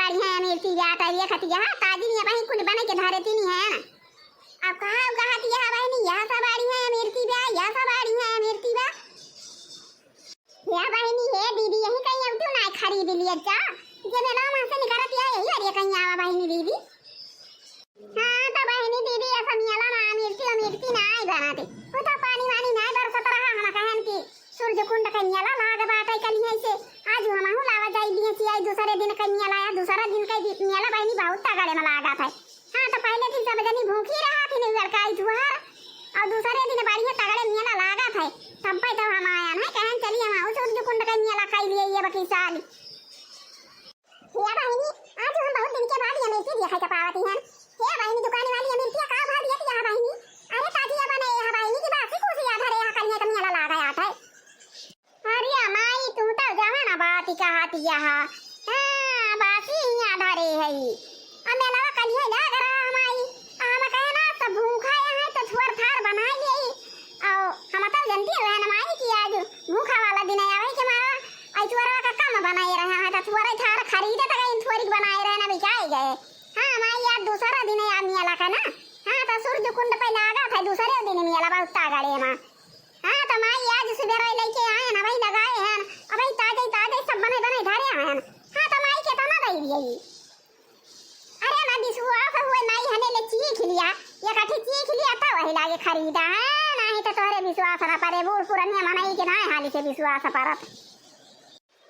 बाड़ी है मिर्ची जाता ये खतिया ताजी नहीं भाई कुल बने के धारे तीन है अब कहां कहती है भाई नहीं यहां सा बाड़ी है मिर्ची बा यहां सा बाड़ी है मिर्ची बा या भाई नहीं है दीदी यही कहीं अब तू ना खरीद लिया जा जे मेला वहां से निकलती है यही अरे कहीं आवा भाई नहीं दीदी हां तो भाई नहीं दीदी ऐसा मियाला ना मिर्ची ना आई बनाते वो तो पानी वानी ना बरसत रहा हम कहन की सूरज कुंड कन्याला लाग बाटे कलिया से आज हम हूं लावा जाई दिए छी आई दूसरे दिन कन्याला आया दूसरा दिन कई मियाला भाई नहीं बहुत तगड़े में लागा था हां तो पहले दिन सब जनी भूखी रहा थी नहीं लड़काई जुहार और दूसरे दिन बढ़िया तगड़े मियाला लागा था तब पे तो हम आया ना कहन चली हम आउ सूरज कुंड कन्याला खाई लिए ये बकी साल या बहनी आज हम बहुत दिन के बाद ये मिर्ची देखा के पावती हैं हे बहनी दुकान वाली ये मिर्ची का भाव दिया या बहनी अरे ताजी बने है बहनी की बात को से याद है यहां कन्या कन्याला लागा आता है अरे माई तू तो जहां ना बात कहती यहां हां बाकी ही आधारे है अब मेला कल है लग रहा हमारी हम कहना सब भूखा है तो थोड़ थार बना ले और हम तो जनती है ना माई की आज भूखा वाला दिन है भाई के मारा आई थोड़ा का कम बनाए रहे हैं तो थोड़ा थार खरीदे तो कहीं थोड़ी बनाए रहे ना बिकाए गए हां माई यार दूसरा दिन है मेला का ना हां तो सूरज कुंड पे लगा था दूसरे दिन मेला बहुत तागड़े में हां तो माई आज सुबह लेके आए ना भाई लगाए हैं अब भाई ताजे सब बने धारे हैं हां तो माई के तो ना दई दिए अरे ना विश्वास हुए माई हने ले चीख लिया ये काठी चीख लिया तो वही लागे खरीदा है नहीं तो तोरे विश्वास ना परे बूढ़ पुरानिया मनाई के ना हाली से विश्वास परत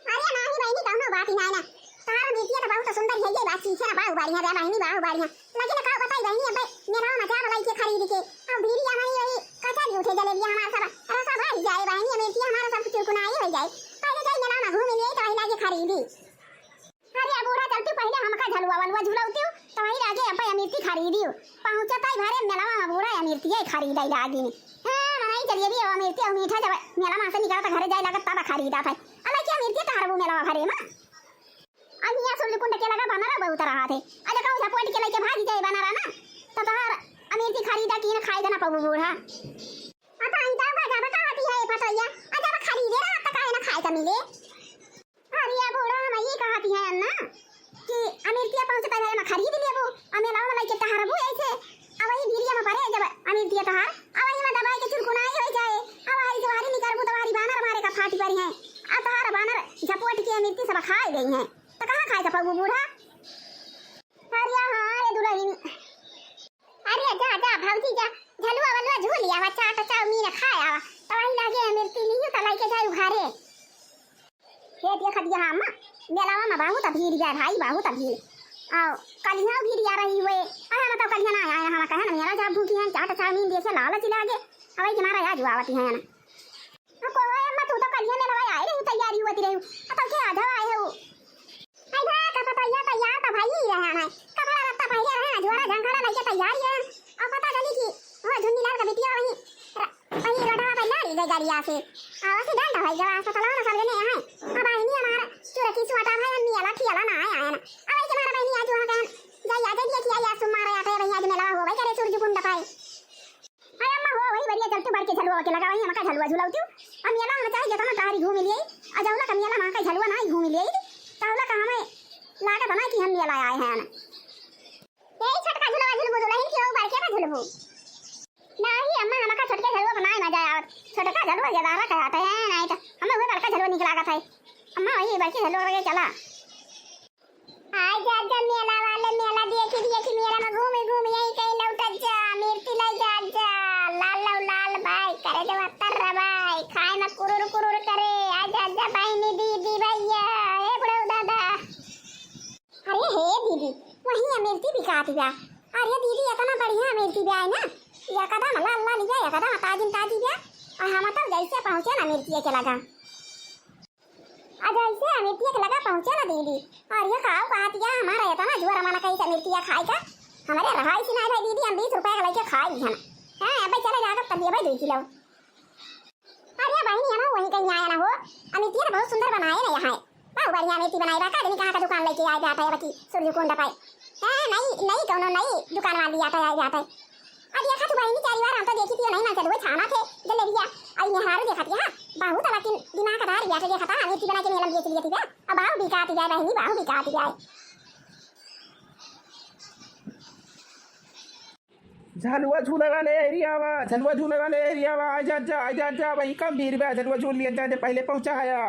अरे नाही बहनी कहनो बात ही ना तार बेटिया तो बहुत सुंदर है ये बात चीज है ना बाहु बाड़िया रे बहनी बाहु बाड़िया लेकिन का बताई बहनी अब मेरा मजा वाला के खरीद के अब भीड़िया नहीं वही कचा भी उठे जलेबिया हमारा सब रसा भर जाए बहनी बेटिया हमारा सब चुरकुनाई हो जाए पहले जाई मेला में घूम लिए तो वही लागे खरीदी अरे बूढ़ा चलती पहले हमका झलुआ वलुआ झुलाउती तो वही लागे अब मिर्ची खरीदी पहुंचता ही भरे मेला में बूढ़ा मिर्ची खरीदाई लागी हां नहीं चलिए भी मिर्ची मीठा जब मेला में से निकलता घरे जाए लागत तब खरीदा था अला क्या मिर्ची तारबू मेला भरे में अब यहाँ सूरज कुंड के लगा बना बहुत रहा थे अरे कहूं झपोट के लेके भाग जाए बना रहा ना तो तोहर मिर्ची खरीदा की ना खाई देना पबू बूढ़ा आता इंता भागा बताती है फटैया अजब खरीदे रहा तो काहे ना खाए का मिले अरे बूढ़ा हम ये कहती है ना कि अमिर्तिया पहुंचे पहले मैं खरीद लेबो मेला में लेके तहरबू ऐसे अब वही भीड़िया में पड़े जब अमिर्तिया तहर अब वही में दबाई के चुरकुनाई हो जाए अब हरी जवारी निकलबू तो हरी बानर मारे का फाटी पड़ी है अब तहर बानर झपोट के अमिर्ती सब खाई गई हैं तो कहां खाए का पबू बूढ़ा अरे हां रे दुल्हन अरे जा भौजी जा झलुआ वलुआ झूल लिया बच्चा टचा मीन खाया तो वही लागे मिर्ची नहीं तो लेके जाए घरे ये देख दिया हम मेला में बहुत भीड़ है भाई बहुत भीड़ आओ कलिया भीड़ आ रही हुए अरे मतलब कलिया ना आया हम कहे ना मेरा जब भूखी है चाट चाउमीन देखे लालच लागे अब ये हमारा आज आवती है ना को अम्मा तू तो कलिया में लगा आई रही तैयारी होती रही अब के आधा आए हो आई भा का पता या तो भाई ही रहा है कपड़ा लत्ता पहले रहा जोरा झंखड़ा लेके तैयार है अब पता चली कि वो झुन्नीलाल का बिटिया वही रोडा पे ला ले गाड़िया से आवाज डाल भाई जवा सा तलाव ना सब जने है अब आई नहीं हमारा चुरकी सुवाटा भाई मियाला खियाला ना आया ना अब आई हमारा बहनी आज वहां कहन जा याद दिया कि आज सुमारा आटे भैया आज मेला हो भाई करे सूरज कुंड पाए अरे अम्मा हो वही बढ़िया चलते बढ़ के झलुआ के लगा वही हमका झलुआ झुलाउती अब मेला में चाहिए तना तारी घूम लिए अजौला का मेला में का झलुआ ना घूम लिए तावला का हमें लागा बना कि हम मेला आए हैं ना यही छटका झुलवा झुलबू दुल्हन की ऊपर के झुलबू नहीं अम्मा हमका छोटके झलुआ बनाए मजा आवत छोटका झलुआ ज्यादा कहते हैं नहीं तो हमें वो बड़का झलुआ निकला था अम्मा वही बड़की झलुआ लगे चला आज आज मेला वाले मेला देखी मेला में घूम यही कहीं लौट जा मिर्ची ले जा लाल भाई करे जो अत्तर भाई खाए में कुरुर करे आज बहनी दीदी भैया ए बड़ो दादा अरे हे दीदी वही मिर्ची बिकाती बा अरे दीदी इतना बढ़िया मिर्ची बा है ना या कदम लाल लिया या कदम ताजी बा और हम तो जैसे पहुंचे ना मिर्ची के लगा आज ऐसे मिर्ची के लगा पहुंचे ना दीदी और ये खाओ कहती है हमारा इतना जोर माना कहीं मिर्ची खाई का हमारे रहाई से ना भाई दीदी हम 20 रुपए का लेके खाई है ना हां भाई चले जाकर तब ये भाई 2 किलो अरे बहनी है ना वही कहीं आया ना हो मिर्ची बहुत सुंदर बनाए ना यहाँ बहुत बढ़िया मिर्ची बनाई बा का कहां का दुकान लेके आए जाता है बकी सूरज कुंड पाए हां नहीं कोनो नई दुकान वाली आता है जाता है अब ये खातु बहनी 4 बार हम तो देखी थी नहीं ना चलो छाना थे जलेबिया आई निहार देखती है बहुत लेकिन दिमाग का धार बैठ देखा था मिर्ची बना के मेला बेच लिया थी अब बाहु बिकाती जाए बहनी बाहु बिकाती जाए झलुआ झूले वाले एरिया वा झलुआ झूले वाले एरिया वा आ जा वही कम भीड़ बा झलुआ झूल लिया जा पहले पहुँचाया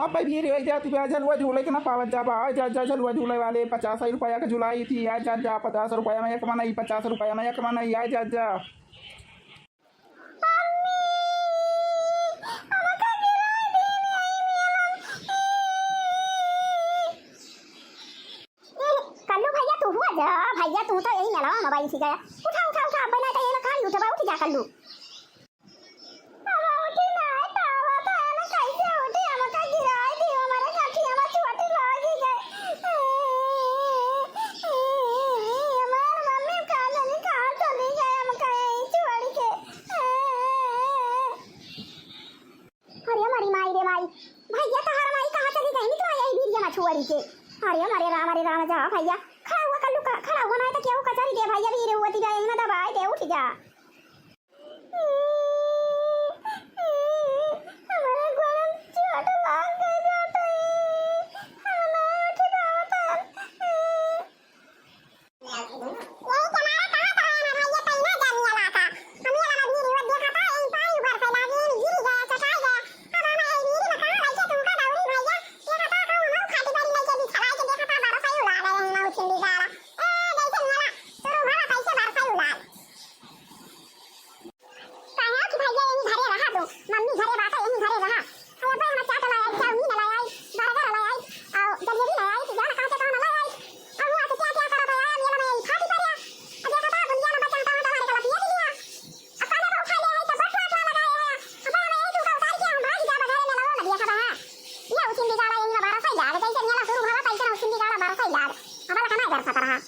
अब भाई भीड़ हो जाती है झलुआ झूले के ना पावत जा बा जा झलुआ झूले वाले 50 रुपया का झुलाई थी आ जा 50 रुपया में एक मनाई 50 रुपया में एक मनाई आ जा भैया तू तो यही मेला मोबाइल से गया उठा बना तो ये ना खाली उठा उठ जा कल्लू अरे राम जा भैया खड़ा हुआ ना तो क्या कचरी दे भैया भी रेवती जाए ना दबाए दे उठ जा हमारे गरम चोट लग गई बेटा हमें उठ जाता यही तुम्हारा कहां था ना भैया पहले जानी वाला था हम ये वाला वीडियो देखा था इन पाई ऊपर से लागे गिर गया चटाई गया अब हमें ये वीडियो में कहां रखे तुमका दौड़ी भैया ये कथा हम खाटी बारी लेके भी खड़ा के देखा था बड़ा सही उड़ा रहे हैं ना उछली गाला मम्मी घरे बात है यही घरे रहा अरे भाई हम चाट लाया चाउमीन लाया बर्गर लाया और जलेबी लाया तो जाना कहां से कहां लाया और हुआ तो क्या करा था यार मेला में खाती पड़िया अब देखा था बुनिया में बच्चा हमारे गला पिया लिया अब पहले वो खा लिया तो बटवा लगाया है अब हमें ये दूसरा उतार के हम भाग जा घरे में लाओ ना देखा था ये उचिंदी गाला यही में 12 सही लाग जैसे मेला शुरू हुआ तैसे उचिंदी गाला 12 सही लाग हमारा खाना घर सकता रहा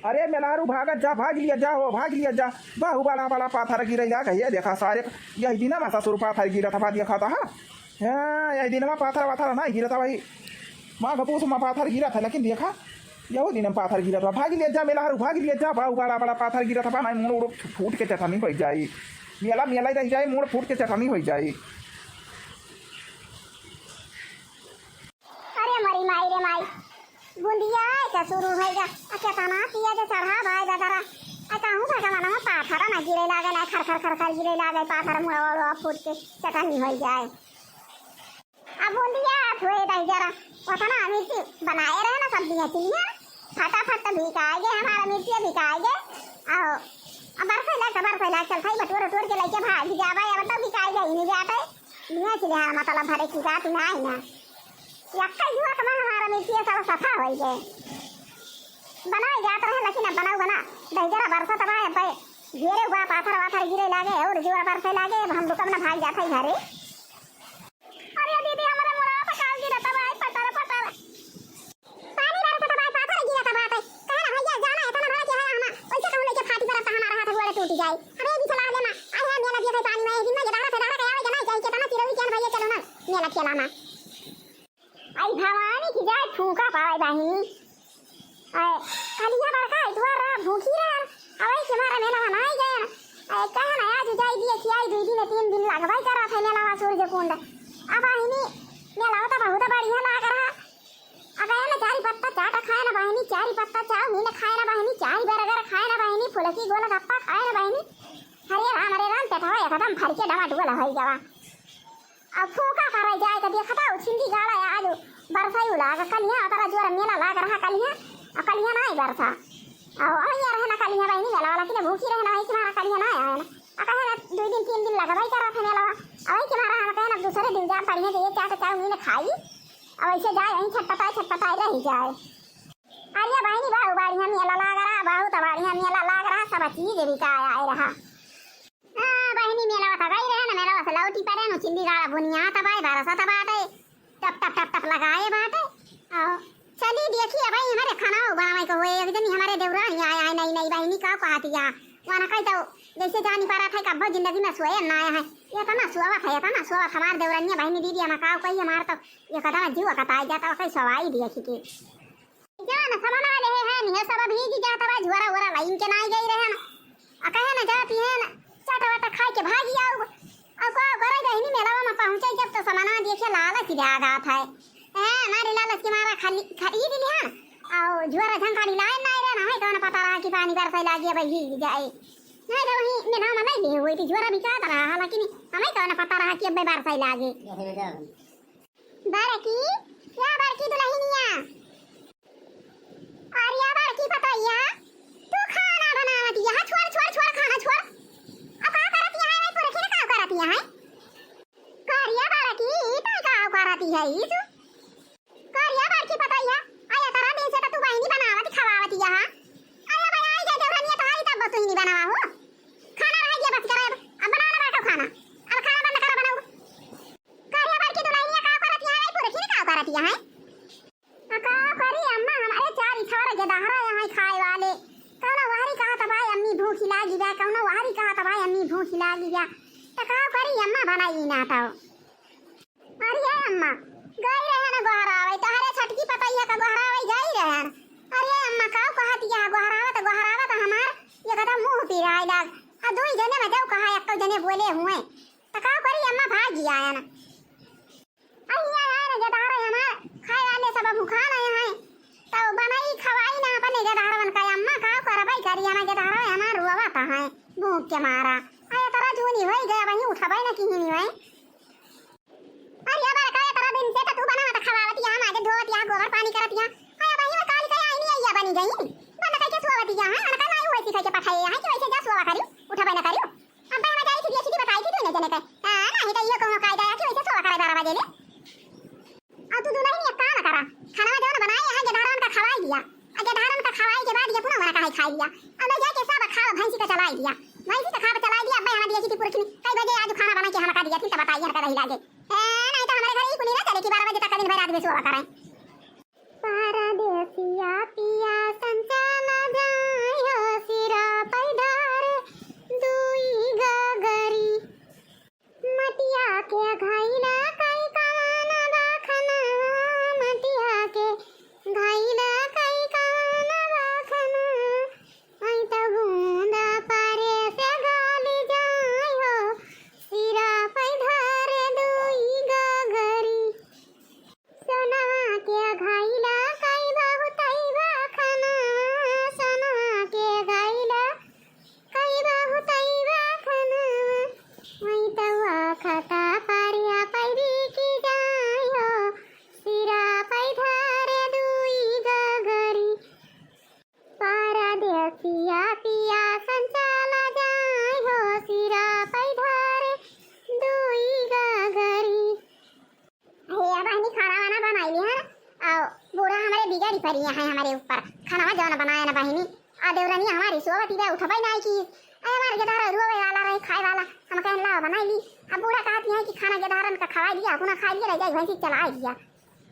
अरे मेलारू भागत जा भाग लिया जा बाहु वाला पाथर गिर कहिए देखा सारे यही दिन में ससुर पाथर गिरा था देखा था हाँ यही दिन में पाथर वाथर ना गिरा था भाई माँ घपूस में पाथर गिरा था लेकिन देखा यही दिन में पाथर गिरा था भाग लिया जा मेलारू भाग लिया जा बाहु वाला पाथर गिरा था ना मुड़ फूट के चटनी हो जाए मेला ही रह जाए मुड़ फूट के चटनी हो जाए अरे मरी माई रे माई बुंदिया क्या शुरू होएगा अच्छा तना पिया जे चढ़ा भाई दादा आ कहूं था कमाना में पाथर ना गिरे लागे ना खर गिरे लागे पाथर मुआ फूट के चटनी हो जाए अब बुंदिया थोड़े दही जरा ओतना मिर्ची बनाए रहे ना सब्जियां चिलियां फटाफट बिकाएगे हमारा मिर्ची बिकाएगे आओ अब बरसे ला चल भाई बटोर के लेके भाग जाबा या मतलब बिकाएगा ही नहीं जाते दुनिया चिलिया मतलब भरे की बात नहीं ना यक्का जुआ कमा हमारा मिर्ची सारा सफा हो गए बनाए जात रहे लेकिन अब बनाऊ बना दही जरा बरसा तबा पे गिरे हुआ पाथर वाथर गिरे लागे और जुआ बरसे लागे हम लोग अपना भाग जाता है घरे अरे दीदी हमारा मुड़ा पका गिरा तबा पटर पानी बरसा तबा पाथर गिरा तबा पे कहना भैया जाना है तना बड़ा के है हम ऐसे कहूं लेके फाटी बरसा हमारा हाथ गोड़े टूट जाए अरे भी चला लेना आई है मेला दिए पानी में दिन में दाड़ा के आवे जाना चाहिए तना चिरवी के भैया चलो ना मेला खेलाना आई भवानी की जाए फूका पाए बहिनी आई कलिया बड़का द्वारा भूखी रह अवै के मारा मेला बनाई गए आई कहे ना आज जाई दिए खियाई 2 दिन 3 दिन लगवाई करा था मेला सूरज कुंड अब बहिनी मेला तो बहुत बढ़िया लाग रहा अब ना चारी पत्ता चाट खाए ना बहिनी चारी पत्ता चाउमीन खाए ना बहिनी चाय बर्गर खाए ना बहिनी फुलकी गोला गप्पा खाए ना बहिनी हरे राम पेटवा एकदम भर के डमा डुबल होई जावा अब फूका पारा जाए तो देखा था उछिंदी गाड़ा आज बरसाई लाग कलिया तारा जोर मेला लाग रहा कलिया नहीं बरसा और अहिया रहना कलिया बहिनी मेला वाला के भूखी रहना है कि मारा कलिया नहीं आया ना कहे ना 2 दिन 3 दिन लगवाई करा था मेला अवै के मारा हम कहे ना दूसरे दिन जा पड़िए के ये चाट चाउमीन खाई अब ऐसे जाए यहीं छटपटाई रह जाए अरे बहिनी बाहु बढ़िया मेला लाग रहा बहुत बढ़िया मेला लाग रहा सब चीज भी का आए रहा बहिनी मेला था गई रहे ना मेला से लौटी पड़े न चिंदी गाड़ा बुनिया तबाए बरसा तबाटे टप लगाए बाटे आओ चलिए देखिए भाई हमारे खाना बनावे को हुए एक दिन हमारे देवरानी आया है नई बहिनी का कहतिया वाना कही तो जैसे जानी पा रहा था कब जिंदगी में सोए ना आया है ये तो ना सोवा हमारे देवरानी बहिनी दीदी हमारा का कही हमारा तो ये कदा जीव कताई जाता कई सवाई देखी के जान समना ले है नहीं सब भीग जाता भाई झोरा वरा लाइन के नाई गई रहे ना कहे ना जाती है ना चाटा वाटा खाए के भागी आओ अब का करे गहिनी मेला में पहुंचे जब तो सामान देखे लालच जागा था हमारे लालच के मारा खरीद लिया और झोरा झंकाड़ी लाए ना रे ना हमें कौन पता रहा कि पानी बरसाई लागी अब भीग जाए। नहीं तो वहीं मैं नाम नहीं ली हुई थी, ज्वारा भी चाहता रहा, लेकिन हमें कौन पता रहा कि अब बरसाई लागे। बड़की या बड़की दुल्हनिया और या बड़की पतैया तू खाना बनावती है। छोड़ छोड़ छोड़ खाना छोड़। अब का करती है मैं पूरे खेने का करती है करिया बड़की तू का करती है इस करिया बड़की पतैया आया तारा दिन से तू बहनी बनावती खवावती है। आया बनाई जा देवरनिया तुम्हारी तब तू ही नहीं बनावा हो खाना रह गया बस करे अब बना ना बैठो खाना अब खाना बंद करो बनाओ। करिया बड़की दुल्हनिया का करती है पूरे खेने का करती है का करी अम्मा हमारे चार छोरा के दहरा यहाँ खाए वाले कौनो वारी कहा था भाई अम्मी भूखी लागी जा कौनो वारी कहा था भाई अम्मी भूखी लागी जा तो का करी अम्मा बनाई ना था। अरे अम्मा गई रहे ना गोहरावे तो हरे छटकी पतैया का गोहरावे गई रहे। अरे अम्मा का कहती है गोहरावा तो हमार ये कदम मुंह पी रहा लाग आ दो जने में जाओ कहा एक तो जने बोले हुए तो का करी अम्मा भाग गया है ना। अइया यार जदारा हमार खाए वाले सब भूखा ना है तो बनाई खवाई ना अपने जदारवन का अम्मा का करबई करिया ना जदारा हमार रुवा था है भूख के मारा आया तारा जूनी होई गया वही उठाबई ना की नहीं है। अरे बार का तारा दिन से तू बना तो खवावती है आगे धोवती है गोबर पानी करती है आया वही में काली काली आई नहीं आया बनी गई बना के सोवती है अनका नहीं होई सिखा के पठाई है कि वैसे जा सोवा करियो उठाबई ना करियो अब मैं जाई थी सीधी बताई थी तूने जने के नहीं तो ये कोनो कायदा है कि वैसे सोवा करे 12 बजे ले अब तू दुल्हन ये काम करा खाना जो बनाए है जधारन का खवाई दिया जधारन का खवाई के बाद ये पुनः मना का खाई दिया अब जाके सब खाओ भैंसी का चलाई दिया भैंसी का खावा चलाई दिया अब हमें दिया थी पुरखनी कई बजे आज खाना बना के हम का दिया थी तो बताइए हर का रही लागे नहीं तो हमारे घर ही कुनी ना चले कि 12 बजे तक दिन भर आदमी सोवा कराएं। परदेसिया पिया संचाला जायो सिरा पैधारे दुई गगरी मटिया के घाइला कई काना बाखना मटिया के घाइला कई काना बाखना आई तो बूंदा पारे से गाली जायो सिरा पैधारे दुई गगरी सोना के घाइला कई बहुतई बाखना सोना के घाइला कई बहुतई बाखना वही तवा खाता पारिया पैरी की जायो सिरा पैधारे दुई गगरी परदेसिया पिया संचाला जायो सिरा पैधारे दुई गगरी। हे अब हनी खाना वाना बनाई ली है और बूढ़ा हमारे बिगाड़ी पड़ी है हमारे ऊपर खाना जो ना बनाया ना बहिनी आ देवरानी हमारी सोवती बे उठबई नहीं की हमारे जदारा रोवे वाला रहे खाए वाला हम कहन ला बनाई ली। अब बूढ़ा कहती है कि खाना जदारन का खवाई दिया कुना खाई लिया ले जाए भैंसी चला दिया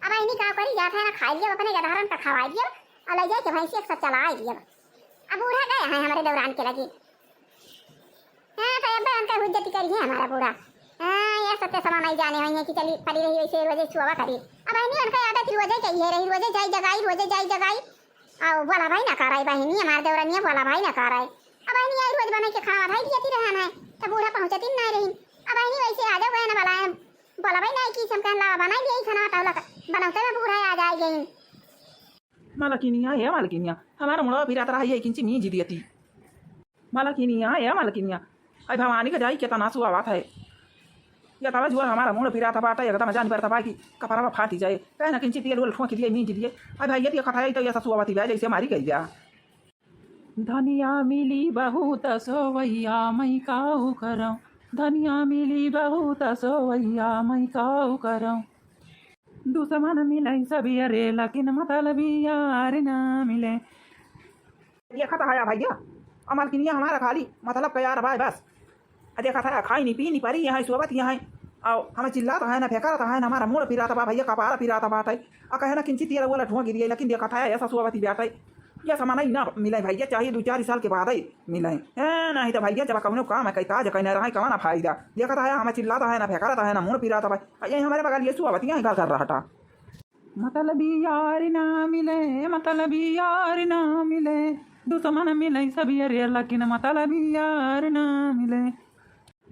अब इन्हीं का करी जाता है ना खाई लिया अपने जदारन का खवाई दिया और ले जाए के भैंसी एक साथ चला दिया। अब बूढ़ा गए हैं हमारे दौरान के लगी हां तो अब उनका हुज्जती करी है हमारा बूढ़ा ये सत्य समा नहीं जाने हुई है कि चली पड़ी रही वैसे रोजे सुवा करी अब इन्हीं उनका आदत रोजे चाहिए रही रोजे जाई जगाई और बोला भाई ना कराई बहनी हमारे दौरान बोला भाई ना कराई अब इन्हीं आई रोज बना के खाना भाई दियाती रहना है तो बूढ़ा पहुंचती नहीं रही अब इन्हीं वैसे आ जाओ ना बोला बोला भाई नहीं की हम कहला बनाई दिए खाना टावला बनाते में बूढ़ा आ जाएगी मालकिनिया हमारा मुड़ा फिर आता है किंची मी जी दियती मालकिनिया आई भवानी का जाई क्या नासु आवात है या तारा जुआ हमारा मुंह फिरा था बाटा या जान पर था कि कपड़ा फाटी जाए कहे ना किंची तेल वोल ठोक दिए मी दिए आई भाई ये कथा तो ये ससुआवती भाई जैसे मारी गई जा धनिया मिली बहुत सोवैया मैं काऊ करऊँ धनिया मिली बहुत सोवैया मैं काऊ करऊँ दुश्मन मिले सभी अरे लेकिन मतलब यार ना मिले। ये खाता है भैया अमल किनिया हमारा खाली मतलब का यार भाई बस देखा था खाई नहीं पी नहीं पारी यहाँ सोबत यहाँ और हमें चिल्लाता है ना फेंका है ना हमारा मुड़ फिराता बा भैया कपारा फिराता बात है और कहे ना किंचित तेरा बोला ठोक दिए लेकिन देखा था ऐसा सोबती बैठ है यह सामान ही ना मिले भैया चाहिए 2-4 साल के बाद ही मिले नहीं तो भैया जब कौन काम है कई काज कहना रहा कमाना फायदा देखा था हमें चिल्लाता है ना फेंका है ना मुड़ फिराता भाई ये हमारे बगल ये सोबती यहाँ कर रहा था मतलबी यार ना मिले दुश्मन मिले सभी अरे लेकिन मतलबी यार ना मिले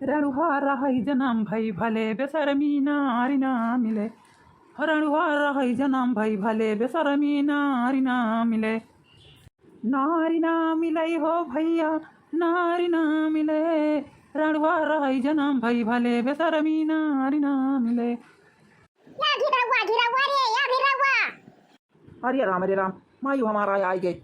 रणुहा रही जन्म भई भले बेसरमी नारी ना मिले रणुहा रही जन्म भई भले बेसरमी नारी ना मिले नारी ना मिले हो भैया, नारी ना मिले, रणवा रही जन्म भई भले बेसरमी नारी ना मिले। या घिरौआ रे, या घिरौआ। अरे राम रे राम, मायू हमारा आई गए।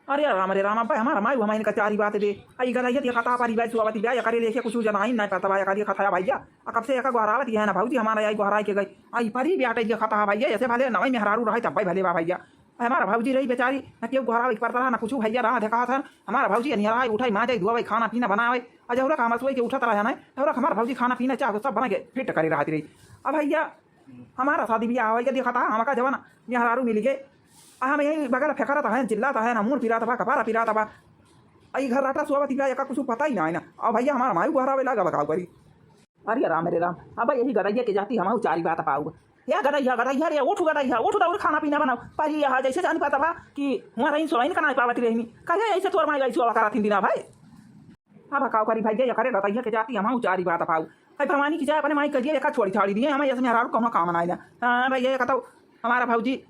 अरे राम रे राम, अब हमारा मायू हमारी कचारी बात दे आई गदा ये खाता पारी बैठ सुवाती ब्याह करे लेके कुछ जना ही ना पता भाई करी खताया भैया कब से एक गोहरावती है ना भाऊजी हमारा आई गोहरा के गई आई परी ब्याह के खाता भैया ऐसे भले नई मेहरारू रहे तब भाई भले बा भैया हमारा भाऊजी रही बेचारी न क्यों गोहरा पड़ता ना कुछ भैया रहा देखा था हमारा भाऊजी अनिहरा उठाई माँ जाए धुआ खाना पीना बनावे अजौरा काम सोई के उठता रहा ना तौरा हमारा भाऊजी खाना पीना चाह सब बना के फिट करी रहती रही। अब भैया हमारा शादी ब्याह हो देखा था हमारा जवाना मेहरारू मिल गए हम यही बगल फेंकता है चिल्लाता है ना मुंह पिराता बा कपारा पिराता बा आई घर राटा सुबह का कुछ पता ही ना है ना। अब भैया हमारा मायू गहरावे लगा बकाव करी। अरे राम मेरे राम, अब यही गरैया के जाती हम चारी बात पाऊगा या गरैया रे उठ गरैया उठ दौड़ खाना पीना बनाओ पर यहाँ जैसे जान पाता बा कि वहाँ रही सोई का ना पावती रही कहे ऐसे तोर माई गई सुबह करा थी दिना भाई अब बकाव करी भाई ये करे गरैया के जाती हम चारी बात पाऊ भाई भवानी की जाए अपने माई करिए एक छोड़ी छाड़ी दिए हमें इसमें हरारू कौन काम ना हाँ भैया कहता हमारा भाऊजी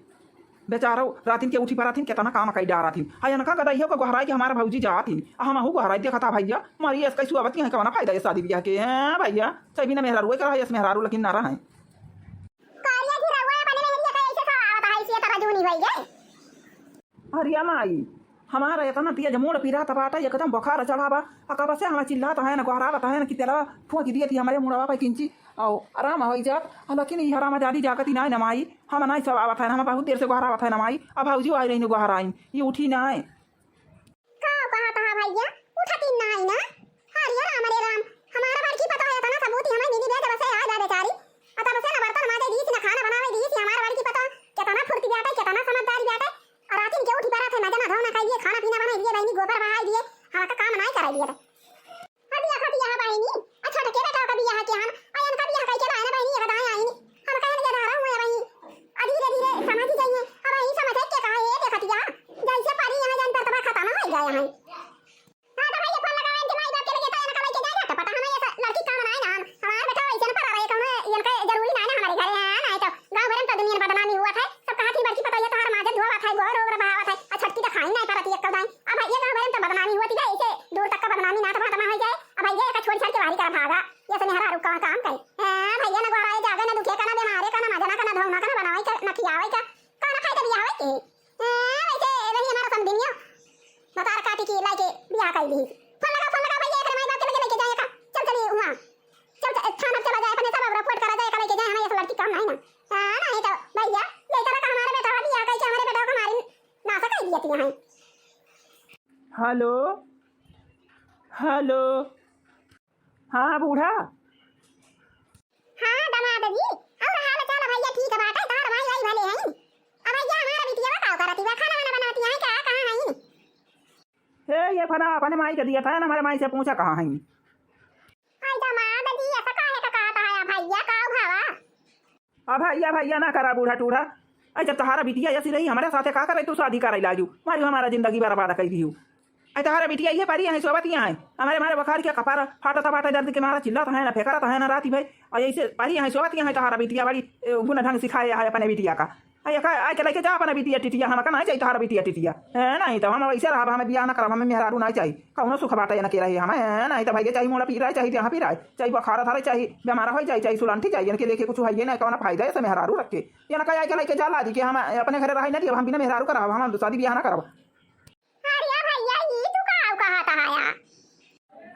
बेचारो रातिन के उठी पराथिन केतना काम कई डारा थी आया नका गदाइयो को गहराई के हमारा भाऊजी जाती हम हु गहराई देखा था भैया मारी ऐसे कैसे आवती है कवना फायदा है शादी ब्याह के हैं भैया सभी ने मेहरारू करा है मेहरारू लेकिन ना रहा है कालिया घिरौआ अपने मेहरिया का ऐसे आवता है से तब जूनी भई गए। अरे माई हमारा इतना तेज मोड़ पीरा तबाटा एकदम बुखार चढ़ावा कब से हमें चिल्लाता है ना गहरावता है ना कि तेरा फूक दिए थी हमारे मुड़वा पे किंची आओ आराम हो जात लेकिन ये हराम जादी जाकती ना नमाई हम ना सब आवत है हम बहुत देर से गहरावत है नमाई अब भाऊजी आई रही गहराई ये उठी ना है का कहा था भैया उठती ना आई ना हरिया राम रे राम हमारा बार की पता है तना सबूत हमें मिली बे बस आ जा बेचारी अतः बस ना बर्तन माजे दी ना खाना बनावे दी हमारा बार की पता कितना फुर्ती जाता कितना समझदारी जाता और रातिन के उठी पड़ा थे मजा ना धो ना खाइए खाना पीना बनाई दिए बहनी गोबर बहाई दिए हां का काम नहीं कराई दिए अभी खती यहां बहनी अच्छा के बेटा कभी यहां के हम आयन कभी यहां के लाना बहनी ये बताएं आई हम कहने जा रहा हूं बहनी धीरे धीरे समझ ही जाइए अब यही समझ है के कहा ये देखती यहां जैसे पारी यहां जान पर तब खत्म हो गया यहां हां तो भैया फोन लगावे के माई बाप के लगे तो ना कमाई के जाएगा तो पता हमें ये लड़की काम नहीं ना हमारा बेटा ऐसे ना पर रहे कौन इनका जरूरी नहीं ना हमारे घर है नहीं तो गांव भर में तो दुनिया में बदनामी हुआ था सब कहा थी बड़की पता ये तो हर माजे धोवा था गोर ओवर बहावा था और छटकी तो खाई नहीं परती एक कदाई अब ये गांव भर में तो बदनामी हुआ थी ऐसे दूर तक का बदनामी ना तो खत्म हो जाए अब भैया का छोड़ छाड़ के बाहर कर भागा ये से मेहरा रुका काम करे हां भैया ना गोराए जागे ना दुखे का ना बीमारे का ना मजा ना का ना धोना का ना बनावे का ना खियावे का खाए तो बियाह के हां वैसे वही हमारा सब दुनिया बता काटी की लाके बियाह कर दी फोन लगा भैया एक माई बाप के लगे लेके जाए का चल चलिए वहां चल थाना चला जाए अपने सब रिपोर्ट करा जाए लेके जाए हमें ये लड़की काम नहीं ना हां नहीं तो भैया ले तरह का हमारे बेटा बियाह करके हमारे बेटा को मारी ना सका दिया है। हेलो हेलो हाँ बूढ़ा हां दामाद जी और हाल चाल भैया ठीक बात है तार भाई भाई भले हैं अब भैया हमारा बिटिया बताओ करती है खाना वाना बनाती है क्या कहां है हे ये फना अपने माई के दिया था ना हमारे माई से पूछा कहाँ है आई दामाद जी ऐसा काहे का कहता है भैया का भावा अब भैया ना करा बूढ़ा टूढ़ा अरे जब तहारा बिटिया ऐसी रही हमारे साथे का करे तू शादी करा लाजू मारी हमारा जिंदगी बर्बाद कर दी अरे तहारा बिटिया ये पारी है सोबतियाँ हैं हमारे बखार के कपार फाटा दर्द के मारा चिल्लाता है ना फेंकता है ना राती भाई और ऐसे पारी है सोबतियाँ हैं तहारा बिटिया बड़ी गुना ढंग सिखाया है अपने बिटिया का आई के लेके जा अपने बिटिया टिटिया हम ना चाहिए तहारा बिटिया टिटिया है नहीं तो हम ऐसे रहा हमें बियाह ना करा हमें मेहरारू नहीं चाहिए कौन सुख बाटा ना के रही हमें नहीं तो भैया चाहिए मोड़ा पी रहा चाहिए यहाँ पी रहा चाहिए बखारा थारा चाहिए बेमारा हो जाए चाहिए सुलंठी चाहिए के लेके कुछ है ना कौन फायदा है मेहरारू रख के या ना कह के लेके जा ला दी कि हम अपने घर रही नहीं हम बिना मेहरारू करा हम शादी ब्याह ना करब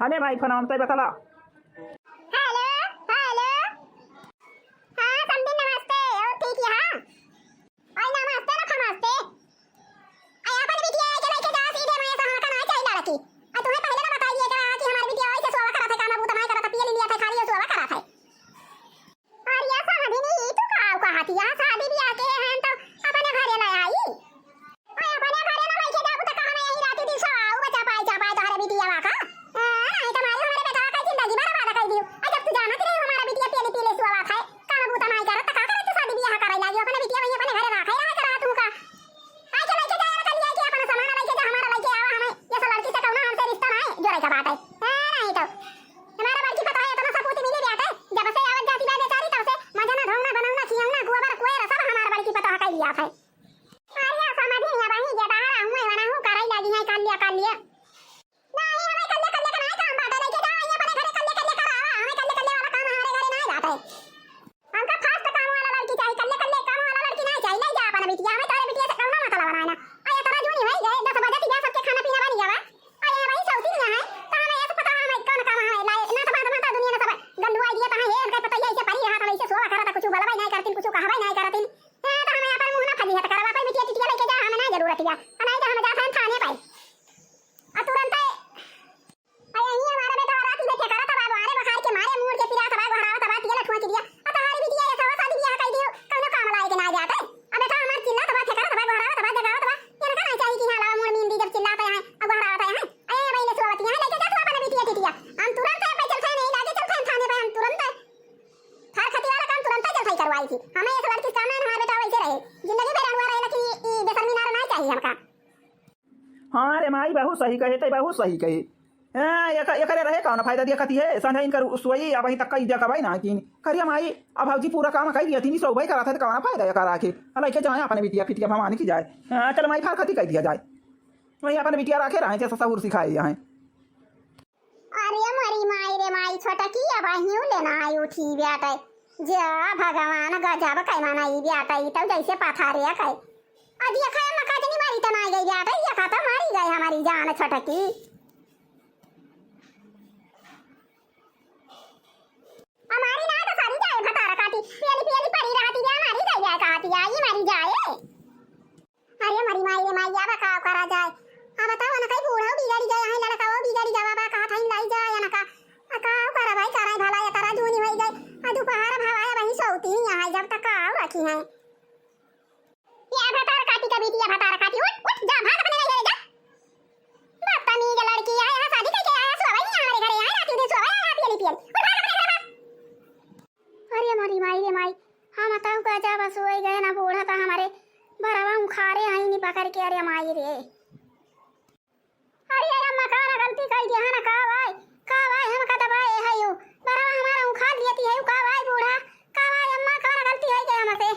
अरे भाई फोन हमसे बतला हेलो हेलो हां संदीप नमस्ते और ठीक है हां आई नमस्ते ना नमस्ते आई अपन बिटिया के लेके जा सीधे मैं कहां का ना चाहिए लड़की आ तुम्हें पहले ना बताइए कि हमारी बिटिया ऐसे सोवा करा था काम बूता नहीं करा था पिए लिया था खाली सोवा करा था और ये शादी नहीं तू कहा थी यहां शादी भी आके हैं तो अपने घरे ले आई आई अपने घरे ना लेके जाबू तो कहां मैं यही रात दिन सो आऊ बचा पाए जा पाए तो हमारे बिटिया का नहीं तो हमारे बेटा का हमका फास्ट काम वाला लड़की चाहिए, कल्ले कल्ले काम वाला लड़की नहीं चाहिए। ले जा अपन बिटिया, हमें तारे बिटिया से कौनो मतलब बनाना। आया तारा जूनी होई गए 10 बजे तिया सबके खाना पीना बन जावा। आया भाई सौती नहीं है तो हमें ऐसे पता हमें कौन काम है लाए ना तो माता दुनिया में सब गंदू आइडिया तो है इनका पता ही ऐसे परी रहा था, ऐसे सोवा करता, कुछ गलबाई नहीं करती, कुछ कहबाई नहीं करती। तो हमें अपन मुंह ना फजी है तो करवा अपन बिटिया टिटिया लेके जा, हमें नहीं जरूरत है। नहीं तो हम जाते हैं थाने पे और तुरंत आया ही हमारे बेटा रात ही बैठे करा था बाबू अरे बुखार के मारे मुड़ के पिरा था बाबू हरावा था बात ये लठवा के दिया। अब हमारी बिटिया ऐसा शादी ब्याह कर दियो कौनो काम लाए के ना जाते। अब बेटा हमार चिल्ला था बात करा था बाबू हरावा था बात जगावा था ये ना चाहिए कि हां लावा मुड़ मींदी जब चिल्लाते हैं अब हरावा था है अरे भाई ले सुवाती है लेके जा तू अपन बिटिया टिटिया। हम तुरंत पे चलते नहीं लागे चलते थाने पे, हम तुरंत थार खती वाला काम तुरंत चलते करवाई थी। हमें ऐसा लड़की काम है हमारा बेटा वैसे रहे जिंदगी में रहवा रहे कि बेशर्मी ना नहीं चाहिए हमका। हाँ रे माई बहुत सही कहे ते बहुत सही कहे। एकरे रहे कौन फायदा दिया कती है संधा इनकर सोई अब तक कई दिया कबाई ना कि करिया माई अब भाजी पूरा काम कही दिया 300 भाई करा था तो कौन फायदा करा के अलाई के जाए अपने बिटिया पिटिया भवानी की जाए। चल माई फार खती कह दिया जाए वही अपने बिटिया रखे रहे जैसा ससुर सिखाए यहाँ। अरे मरी माई रे माई छोटा की अब हिउ लेना आई उठी बेटा जा भगवान गजब कई माना ई बेटा ई तो जैसे पथारिया कई आज ये खाया मका जनी मारी तो ना गई बेटा ये खाता मारी गई हमारी जान छोटा की। हमारी ना तो सारी जाए भतारा काटी पेली पेली पड़ी रहती है हमारी गई जाए कहती है ये मारी जाए। अरे मरी माई रे माई अब का करा जाए अब बताओ ना कई बूढ़ा बिगाड़ी जाए है लड़का वो बिगाड़ी जावा बा कहा था लाई जाए ना का करा भाई करा भला या तारा जूनी होई गई आ दोपहर भावाया वही सौती नहीं है जब तक आओ रखी है ये भतार काटी का बिटिया भतार काटी उठ उठ जा भाग अपने घर जा बदतमीज लड़की है यहाँ शादी करके आया सोवा नहीं हमारे घर आया रात दिन सोवा आया पियली पियली उठ भाग अपने घर भाग। अरे मरी माई रे माई हम बताओ का जा बस होई गए ना बूढ़ा था हमारे भरावा उखारे आई नहीं पकड़ के। अरे माई रे अरे अम्मा का गलती कर दिया ना का भाई हम का दबाए है यू बराबर हमारा उखाड़ लेती है का भाई बूढ़ा का भाई अम्मा का गलती है क्या हमसे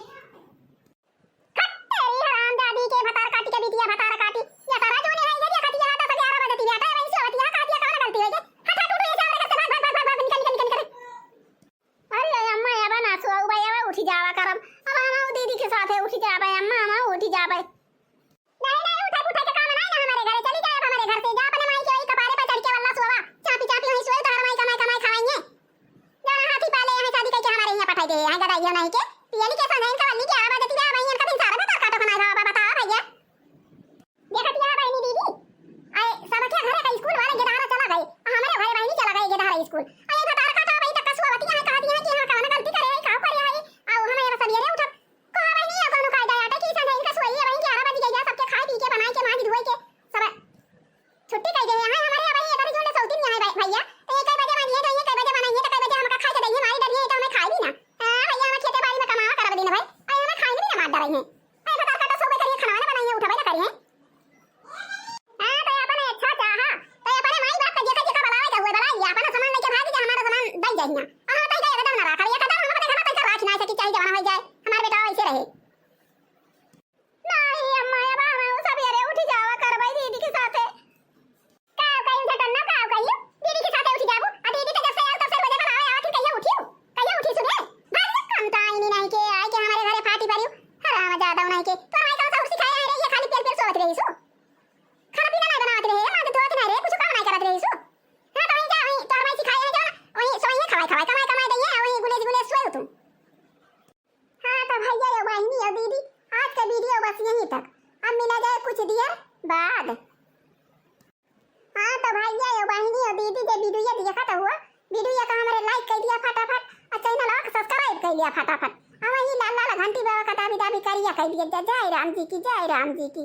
तेरी हराम दादी के भतार काटी के बिटिया भतार काटी या तारा जोने है ये खतिया आता 11 बजे बेटा वही से होती है काटिया का गलती है ये हटा टूट ये चावल का भाग भाग भाग निकल। अरे अम्मा या बना सो भाई अब उठ जावा करम अब हम दीदी के साथ है उठ जा भाई अम्मा हम उठ जा भाई नहीं उठा के काम नहीं ना हमारे घर चली जाए हमारे घर से जा अपने माई के वही कपारे पे चढ़ के वल्ला सोवा चापी चापी वही सोए तो हर माई कमाई खाएंगे जरा हाथी पाले यहाँ शादी करके हमारे यहाँ पठाई दे यहाँ गदाइया नहीं के पियली के संग इनका वल्ली के आवाज आती है भाई इनका दिन सारा बता काटो खाना खावा बता भैया देखती है भाई दीदी आए सब क्या घर का स्कूल वाले गेदारा चला गए हमारे भाई बहनी चला गए गेदारा स्कूल आए भतार काटा भाई तक सोवती है कहा दिया कि हां का गलती करे का करे है आओ हमें सब ये उठ कहा भाई नहीं कोनो कायदा आटा की संग इनका सोई है भाई 11 बजे गया सबके खाए पी के बनाए के मांग धोए के सब छुट्टी कर दे हैं हमारे भाई इधर जोड़े सौती नहीं है भाई भैया तो ये कई बजे मानिए तो ये कई बजे बनाइए तो कई बजे हमका खा के दइए हमारी डरिए तो हमें खाई भी ना भैया हम खेते बाड़ी में कमा कर देना भाई आए हमें खाई भी ना मार डर रही हैं भाई बता काटा सोबे करिए खाना ना बनाइए उठा भाई करिए हां तो अपने अच्छा चाहा तो अपने माई बाप का जेका जेका बलावे हुए बलाई अपना सामान लेके भाग जा हमारा सामान दई जाइए हां दई जाए बदम ना रखा ये कदम हम देखा पैसा राख ना सकी चाहिए जवाना हो जाए हमारा बेटा ऐसे रहे नहीं अम्मा या बाबा सब यारे उठ जावा कर भाई दीदी के साथ है दीदी के साथ उठ जाबू आ दीदी तो जब से आया तब से बजे का आया आखिर कहिया उठी सुबह भाई कम तो आई नहीं के आए के हमारे घरे पार्टी पड़ी हराम ज्यादा नहीं के तो आई कौन सा सिखाया है रे ये खाली पेट सोत रही सो खाना पीना नहीं बनावत रहे मां तो नहीं रे कुछ काम नहीं करत रही सो हां तो जा वही तो मैं सिखाया है जाना वही सोइए खवाई कमाई दइए वही गुले सोए तुम। हां तो भैया ये बहनी और दीदी आज का वीडियो बस यहीं तक अब मिला जाए कुछ देर बाद। हाँ तो भैया ये बहनी और दीदी के वीडियो देखा तो हुआ वीडियो का हमारे लाइक कर दिया फटाफट और चैनल को सब्सक्राइब कर लिया फटाफट और वही लाल लाल घंटी बाबा का दाबी करिए कर दिया जय राम जी की।